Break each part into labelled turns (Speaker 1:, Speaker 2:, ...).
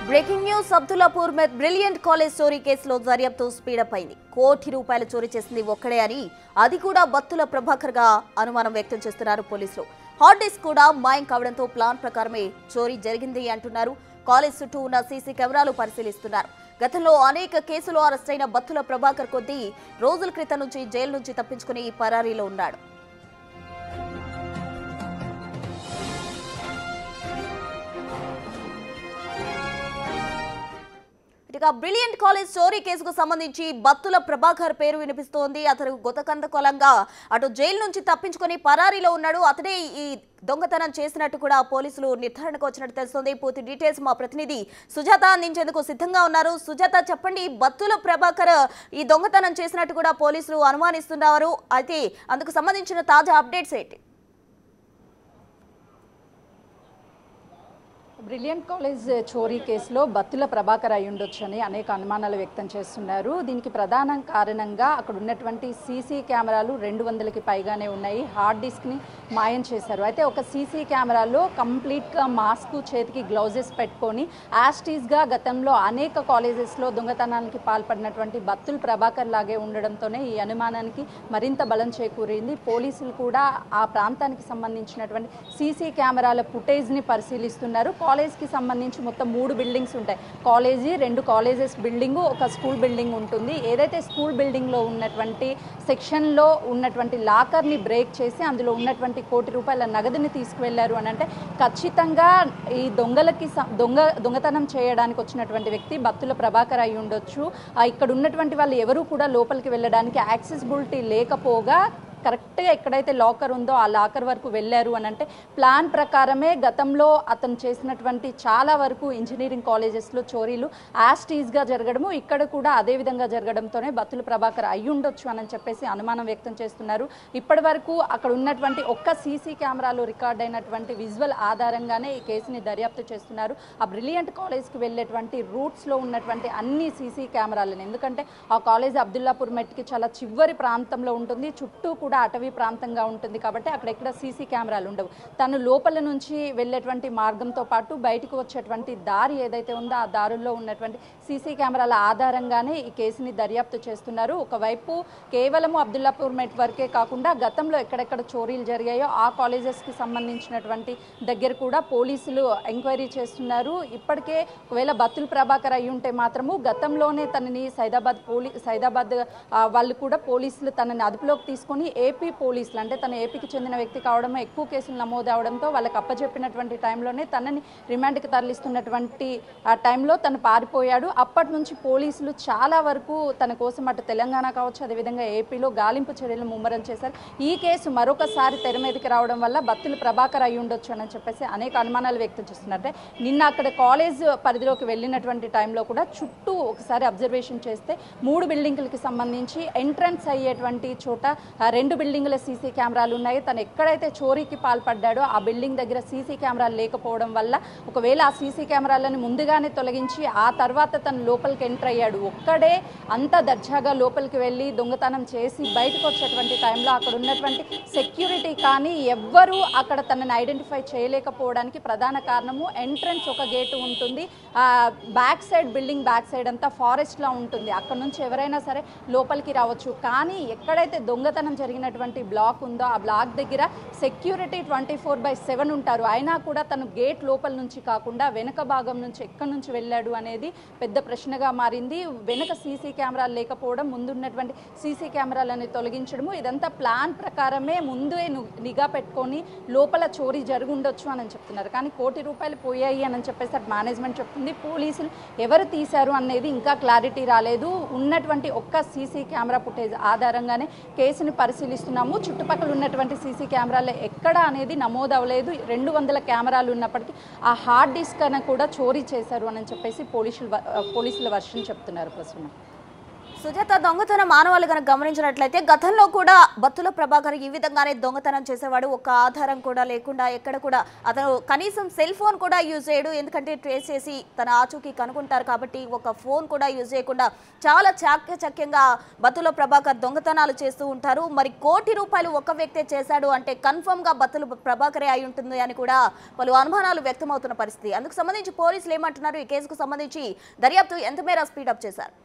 Speaker 1: Breaking news Abdullapurmet brilliant college చోరీ కేసులో దర్యాప్తు స్పీడప్ అయింది. కోటి రూపాయల చోరీ చేసింది ఒక్కడే అని, అది కూడా బత్తుల ప్రభాకర్ గా అనుమానం వ్యక్తం చేస్తున్నారు పోలీసులు. హార్డ్ డిస్క్ కూడా మాయం కావడంతో ప్లాన్ ప్రకారమే చోరీ జరిగింది అంటున్నారు. కాలేజ్ చుట్టూ ఉన్న సీసీ కెమెరాలు పరిశీలిస్తున్నారు. గతంలో అనేక కేసులు అరెస్ట్ అయిన బత్తుల ప్రభాకర్ కొద్ది రోజుల క్రితం నుంచి జైలు నుంచి తప్పించుకుని పరారీలో ఉన్నాడు. ఇక బ్రిలియంట్ కాలేజ్ చోరీ కేసుకు సంబంధించి బత్తుల ప్రభాకర్ పేరు వినిపిస్తోంది. అతను గతకొంతకాలంగా అటు జైలు నుంచి తప్పించుకొని పరారీలో ఉన్నాడు. అతడే ఈ దొంగతనం చేసినట్టు కూడా పోలీసులు నిర్ధారణకు వచ్చినట్టు తెలుస్తోంది. పూర్తి డీటెయిల్స్ మా ప్రతినిధి సుజాత అందించేందుకు సిద్ధంగా ఉన్నారు. సుజాత, చెప్పండి, బత్తుల ప్రభాకర్ ఈ దొంగతనం చేసినట్టు కూడా పోలీసులు అనుమానిస్తున్నారు. అయితే అందుకు సంబంధించిన తాజా అప్డేట్స్ ఏంటి?
Speaker 2: బ్రిలియంట్ కాలేజ్ చోరీ కేసులో బత్తుల ప్రభాకర్ అయి ఉండొచ్చని అనేక అనుమానాలు వ్యక్తం చేస్తున్నారు. దీనికి ప్రధాన కారణంగా అక్కడ ఉన్నటువంటి సీసీ కెమెరాలు 200కి పైగానే ఉన్నాయి. హార్డ్ డిస్క్ని మాయం చేశారు. అయితే ఒక సీసీ కెమెరాలో కంప్లీట్గా మాస్క్, చేతికి గ్లౌజెస్ పెట్టుకొని యాస్టీస్గా గతంలో అనేక కాలేజెస్లో దొంగతనానికి పాల్పడినటువంటి బత్తుల ప్రభాకర్ లాగే ఉండడంతోనే ఈ అనుమానానికి మరింత బలం చేకూరింది. పోలీసులు కూడా ఆ ప్రాంతానికి సంబంధించినటువంటి సీసీ కెమెరాల ఫుటేజ్ని పరిశీలిస్తున్నారు. కాలేజ్కి సంబంధించి మొత్తం 3 బిల్డింగ్స్ ఉంటాయి. కాలేజీ, 2 కాలేజెస్ బిల్డింగు, ఒక స్కూల్ బిల్డింగ్ ఉంటుంది. ఏదైతే స్కూల్ బిల్డింగ్లో ఉన్నటువంటి సెక్షన్లో ఉన్నటువంటి లాకర్ని బ్రేక్ చేసి అందులో ఉన్నటువంటి కోటి రూపాయల నగదుని తీసుకువెళ్లారు అని అంటే ఖచ్చితంగా ఈ దొంగతనం చేయడానికి వచ్చినటువంటి వ్యక్తి బత్తుల ప్రభాకర్ అయి ఉండొచ్చు. ఇక్కడ ఉన్నటువంటి వాళ్ళు ఎవరు కూడా లోపలికి వెళ్ళడానికి యాక్సెసిబిలిటీ లేకపోగా కరెక్ట్గా ఎక్కడైతే లాకర్ ఉందో ఆ లాకర్ వరకు వెళ్ళారు అని అంటే ప్లాన్ ప్రకారమే గతంలో అతను చేసినటువంటి చాలా వరకు ఇంజనీరింగ్ కాలేజెస్లో చోరీలు యాస్టీస్గా జరగడము, ఇక్కడ కూడా అదే విధంగా జరగడంతోనే బత్తుల ప్రభాకర్ అయి ఉండొచ్చు అని చెప్పేసి అనుమానం వ్యక్తం చేస్తున్నారు. ఇప్పటి వరకు అక్కడ ఉన్నటువంటి ఒక్క సీసీ కెమెరాలో రికార్డ్ అయినటువంటి విజువల్ ఆధారంగానే ఈ కేసుని దర్యాప్తు చేస్తున్నారు. ఆ బ్రిలియంట్ కాలేజ్కి వెళ్ళేటువంటి రూట్స్లో ఉన్నటువంటి అన్ని సీసీ కెమెరాలను, ఎందుకంటే ఆ కాలేజ్ అబ్దుల్లాపూర్ మెట్కి చాలా చివరి ప్రాంతంలో ఉంటుంది, చుట్టూ కూడా అటవీ ప్రాంతంగా ఉంటుంది కాబట్టి అక్కడెక్కడ సీసీ కెమెరాలు ఉండవు. తను లోపల నుంచి వెళ్ళేటువంటి మార్గంతో పాటు బయటకు వచ్చేటువంటి దారి ఏదైతే ఉందో ఆ దారుల్లో ఉన్నటువంటి సీసీ కెమెరాల ఆధారంగానే ఈ కేసుని దర్యాప్తు చేస్తున్నారు. ఒకవైపు కేవలము అబ్దుల్లాపూర్ మెట్ వరకే కాకుండా గతంలో ఎక్కడెక్కడ చోరీలు జరిగాయో ఆ కాలేజెస్కి సంబంధించినటువంటి దగ్గర కూడా పోలీసులు ఎంక్వైరీ చేస్తున్నారు. ఇప్పటికే ఒకవేళ బత్తుల ప్రభాకర్ అయి ఉంటే మాత్రము గతంలోనే తనని సైదాబాద్ వాళ్ళు కూడా పోలీసులు తనని అదుపులోకి తీసుకొని ఏపీ పోలీసులు, అంటే తన ఏపీకి చెందిన వ్యక్తి కావడమో ఎక్కువ కేసులు నమోదు అవడంతో వాళ్ళకి అప్పచెప్పినటువంటి టైంలోనే తనని రిమాండ్కి తరలిస్తున్నటువంటి ఆ టైంలో తను పారిపోయాడు. అప్పటి నుంచి పోలీసులు చాలా వరకు తన కోసం అటు తెలంగాణ కావచ్చు, అదేవిధంగా ఏపీలో గాలింపు చర్యలు ముమ్మరం చేశారు. ఈ కేసు మరొకసారి తెర మీదకి రావడం వల్ల బత్తుల ప్రభాకర్ అయి ఉండొచ్చు అని చెప్పేసి అనేక అనుమానాలు వ్యక్తం చేస్తున్నారు. నిన్న అక్కడ కాలేజ్ పరిధిలోకి వెళ్ళినటువంటి టైంలో కూడా చుట్టూ ఒకసారి అబ్జర్వేషన్ చేస్తే 3 బిల్డింగులకి సంబంధించి ఎంట్రన్స్ అయ్యేటువంటి చోట 2 బిల్డింగుల సీసీ కెమెరాలు ఉన్నాయి. తను ఎక్కడైతే చోరీకి పాల్పడ్డాడో ఆ బిల్డింగ్ దగ్గర సీసీ కెమెరాలు లేకపోవడం వల్ల ఒకవేళ ఆ సీసీ కెమెరాలను ముందుగానే తొలగించి ఆ తర్వాత తను లోపలికి ఎంటర్ అయ్యాడు. ఒక్కడే అంత దర్జాగా లోపలికి వెళ్ళి దొంగతనం చేసి బయటకు వచ్చేటువంటి టైంలో అక్కడ ఉన్నటువంటి సెక్యూరిటీ కానీ ఎవ్వరూ అక్కడ తనని ఐడెంటిఫై చేయలేకపోవడానికి ప్రధాన కారణము ఎంట్రన్స్ ఒక గేటు ఉంటుంది, back side building back side అంతా ఫారెస్ట్లా ఉంటుంది, అక్కడ నుంచి ఎవరైనా సరే లోపలికి రావచ్చు. కానీ ఎక్కడైతే దొంగతనం జరిగినటువంటి బ్లాక్ ఉందో ఆ బ్లాక్ దగ్గర సెక్యూరిటీ 24/7 ఉంటారు. అయినా కూడా తను గేట్ లోపల నుంచి కాకుండా వెనక భాగం నుంచి ఎక్కడి నుంచి వెళ్ళాడు అనేది పెద్ద ప్రశ్నగా మారింది. వెనక సీసీ కెమెరాలు లేకపోవడం, ముందున్నటువంటి సీసీ కెమెరాలని తొలగించడము, ఇదంతా ప్లాన్ ప్రకారమే ముందే నిఘా పెట్టుకొని లోపల చోరీ జరిగి ఉండొచ్చు అని చెప్తున్నారు. కానీ కోటి రూపాయలు పోయాయి అని చెప్పేసి అటు మేనేజ్మెంట్ చెప్తుంది. పోలీసులు ఎవరు తీశారు అనేది ఇంకా క్లారిటీ రాలేదు. ఉన్నటువంటి ఒక్క సీసీ కెమెరా ఫుటేజ్ ఆధారంగానే కేసుని పరిశీలిస్తున్నాము. చుట్టుపక్కల ఉన్నటువంటి సీసీ కెమెరాలు ఎక్కడ అనేది నమోదు అవ్వలేదు. 200 కెమెరాలు ఉన్నప్పటికీ ఆ హార్డ్ డిస్క్ అని కూడా చోరీ చేశారు అని చెప్పేసి పోలీసుల వర్షన్ చెప్తున్నారు. ప్రస్తుతం
Speaker 1: సుజాత, దొంగతనం మానవాళి కనుక గమనించినట్లయితే గతంలో కూడా బత్తుల ప్రభాకర్ ఈ విధంగానే దొంగతనం చేసేవాడు. ఒక ఆధారం కూడా లేకుండా ఎక్కడ కూడా అతను కనీసం సెల్ ఫోన్ కూడా యూజ్ చేయడు. ఎందుకంటే ట్రేస్ చేసి తన ఆచూకీ కనుక్కుంటారు కాబట్టి ఒక ఫోన్ కూడా యూజ్ చేయకుండా చాలా చాకచక్యంగా బత్తుల ప్రభాకర్ దొంగతనాలు చేస్తూ ఉంటారు. మరి ₹1 కోటి ఒక వ్యక్తే చేశాడు అంటే కన్ఫర్మ్ గా బత్తుల ప్రభాకరే అయి ఉంటుంది అని కూడా పలు అనుమానాలు వ్యక్తమవుతున్న పరిస్థితి. అందుకు సంబంధించి పోలీసులు ఏమంటున్నారు? ఈ కేసుకు సంబంధించి దర్యాప్తు ఎంత మేర స్పీడప్ చేశారు?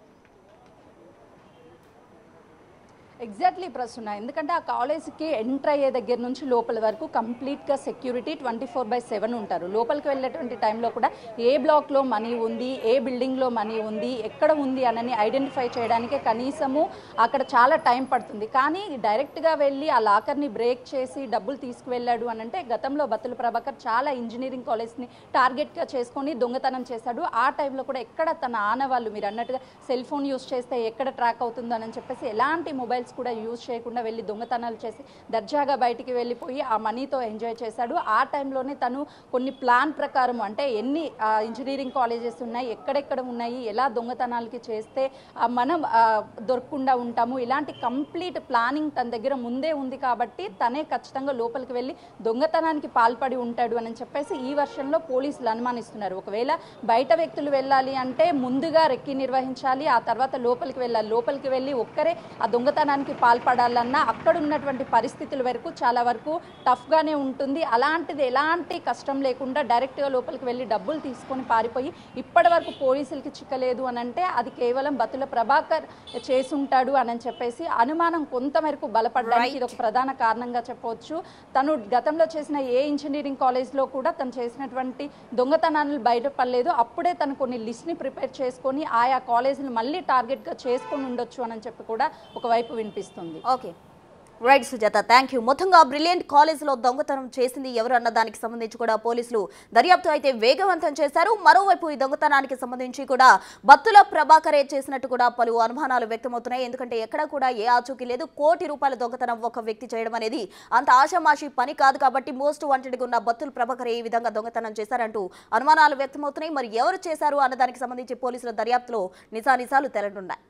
Speaker 2: ఎగ్జాక్ట్లీ ప్రస్తున్నా, ఎందుకంటే ఆ కాలేజ్కి ఎంటర్ అయ్యే దగ్గర నుంచి లోపల వరకు కంప్లీట్గా సెక్యూరిటీ 24/7 ఉంటారు. లోపలికి వెళ్ళేటువంటి టైంలో కూడా ఏ బ్లాక్లో మనీ ఉంది, ఏ బిల్డింగ్లో మనీ ఉంది, ఎక్కడ ఉంది అని ఐడెంటిఫై చేయడానికే కనీసము అక్కడ చాలా టైం పడుతుంది. కానీ డైరెక్ట్గా వెళ్ళి ఆ లాకర్ని బ్రేక్ చేసి డబ్బులు తీసుకువెళ్ళాడు అని అంటే గతంలో బత్తుల ప్రభాకర్ చాలా ఇంజనీరింగ్ కాలేజ్ని టార్గెట్గా చేసుకొని దొంగతనం చేశాడు. ఆ టైంలో కూడా ఎక్కడ తన ఆనవాళ్ళు మీరు అన్నట్టుగా సెల్ ఫోన్ యూజ్ చేస్తే ఎక్కడ ట్రాక్ అవుతుందో అని చెప్పేసి ఎలాంటి మొబైల్స్ కూడా యూజ్ చేయకుండా వెళ్ళి దొంగతనాలు చేసి దర్జాగా బయటికి వెళ్ళిపోయి ఆ మనీతో ఎంజాయ్ చేశాడు. ఆ టైంలోనే తను కొన్ని ప్లాన్ ప్రకారం అంటే ఎన్ని ఇంజనీరింగ్ కాలేజెస్ ఉన్నాయి, ఎక్కడెక్కడ ఉన్నాయి, ఎలా దొంగతనాలకి చేస్తే మనం దొరకకుండా ఉంటాము, ఇలాంటి కంప్లీట్ ప్లానింగ్ తన దగ్గర ముందే ఉంది కాబట్టి తనే ఖచ్చితంగా లోపలికి వెళ్ళి దొంగతనానికి పాల్పడి ఉంటాడు అని చెప్పేసి ఈ వర్షంలో పోలీసులు అనుమానిస్తున్నారు. ఒకవేళ బయట వ్యక్తులు వెళ్ళాలి అంటే ముందుగా రెక్కి నిర్వహించాలి, ఆ తర్వాత లోపలికి వెళ్ళాలి. లోపలికి వెళ్ళి ఒక్కరే ఆ దొంగతనానికి పాల్పడాలన్నా అక్కడ ఉన్నటువంటి పరిస్థితుల వరకు చాలా వరకు టఫ్గానే ఉంటుంది. అలాంటిది ఎలాంటి కష్టం లేకుండా డైరెక్ట్గా లోపలికి వెళ్ళి డబ్బులు తీసుకొని పారిపోయి ఇప్పటి వరకు పోలీసులకి చిక్కలేదు అని అంటే అది కేవలం బత్తుల ప్రభాకర్ చేసుంటాడు అని చెప్పేసి అనుమానం కొంతమేరకు బలపడడానికి ఇది ఒక ప్రధాన కారణంగా చెప్పవచ్చు. తను గతంలో చేసిన ఏ ఇంజనీరింగ్ కాలేజ్లో కూడా తను చేసినటువంటి దొంగతనాలు బయటపడలేదు. అప్పుడే తను కొన్ని లిస్ట్ని ప్రిపేర్ చేసుకొని ఆయా కాలేజీలు మళ్ళీ టార్గెట్గా చేసుకొని ఉండొచ్చు అని చెప్పి కూడా ఒకవైపు వినిపిస్తుంది.
Speaker 1: Okay, right Sujatha, thank you. మొత్తంగా బ్రిలియంట్ కాలేజ్లో దొంగతనం చేసింది ఎవరు అన్న దానికి సంబంధించి కూడా పోలీసులు దర్యాప్తు అయితే వేగవంతం చేశారు. మరోవైపు ఈ దొంగతనానికి సంబంధించి కూడా బత్తుల ప్రభాకరే చేసినట్టు కూడా పలు అనుమానాలు వ్యక్తమవుతున్నాయి. ఎందుకంటే ఎక్కడ కూడా ఏ ఆచూకీ లేదు. ₹1 కోటి దొంగతనం ఒక వ్యక్తి చేయడం అనేది అంత ఆషామాషి పని కాదు కాబట్టి మోస్ట్ వాంటెడ్గా ఉన్న బత్తుల ప్రభాకర్ ఈ విధంగా దొంగతనం చేశారంటూ అనుమానాలు వ్యక్తమవుతున్నాయి. మరి ఎవరు చేశారు అన్న దానికి సంబంధించి పోలీసుల దర్యాప్తులో నిజానిజాలు తెలనున్నాయి.